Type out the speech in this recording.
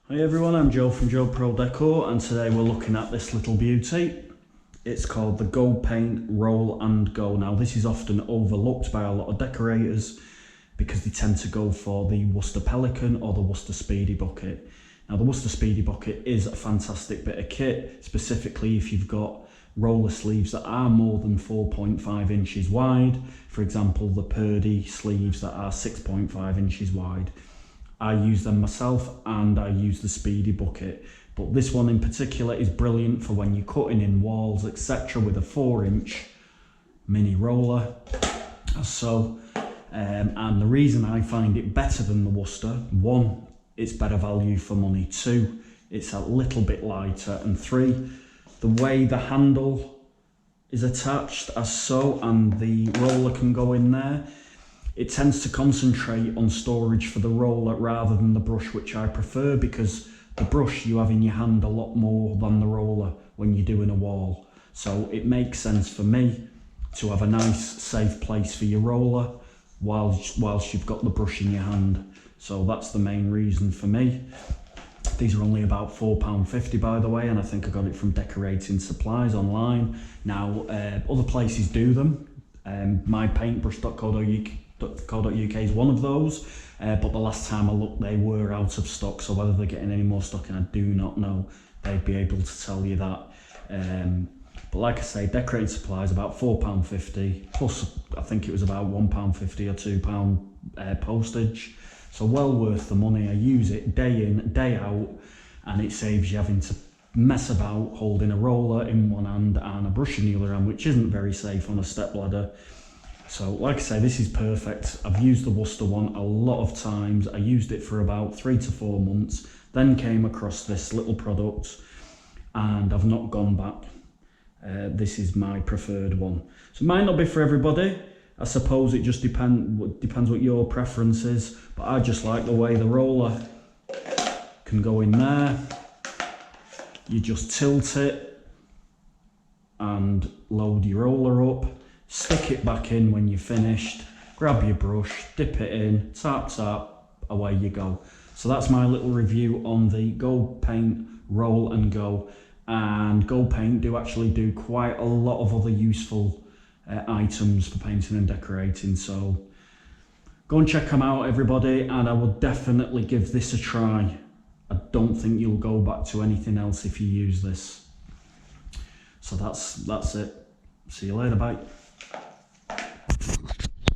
Hi everyone, I'm Joe from Joe Pro Decor, and today we're looking at this little beauty. It's called the Go Paint Roll and Go. Now this is often overlooked by a lot of decorators because they tend to go for the Worcester Pelican or the Worcester Speedy Bucket. Now the Worcester Speedy Bucket is a fantastic bit of kit, specifically if you've got roller sleeves that are more than 4.5 inches wide. For example, the Purdy sleeves that are 6.5 inches wide. I use them myself and I use the Speedy Bucket, but this one in particular is brilliant for when you're cutting in walls, etc. with a 4-inch mini roller, as so. And the reason I find it better than the Worcester, 1, it's better value for money, 2, it's a little bit lighter, and 3, the way the handle is attached as so and the roller can go in there, it tends to concentrate on storage for the roller rather than the brush, which I prefer, because the brush you have in your hand a lot more than the roller when you're doing a wall. So it makes sense for me to have a nice safe place for your roller whilst you've got the brush in your hand. So that's the main reason for me. These are only about £4.50 by the way, and I think I got it from Decorating Supplies online. Now other places do them. mypaintbrush.co.uk is one of those, but the last time I looked they were out of stock, so whether they're getting any more stock and I do not know. They'd be able to tell you that. But like I say, Decorating Supplies about £4.50 plus I think it was about £1.50 or £2 postage, so well worth the money. I use it day in day out and it saves you having to mess about holding a roller in one hand and a brush in the other hand, which isn't very safe on a step ladder. So like I say, this is perfect. I've used the Worcester one a lot of times. I used it for about 3 to 4 months, then came across this little product and I've not gone back. This is my preferred one. So it might not be for everybody. I suppose it just depends what your preference is, but I just like the way the roller can go in there. You just tilt it and load your roller up. Stick it back in when you're finished, grab your brush, dip it in, tap tap, away you go. So that's my little review on the Go Paint Roll and Go. And Go Paint do actually do quite a lot of other useful items for painting and decorating, so go and check them out everybody, and I will definitely give this a try. I don't think you'll go back to anything else if you use this. So that's it. See you later, bye.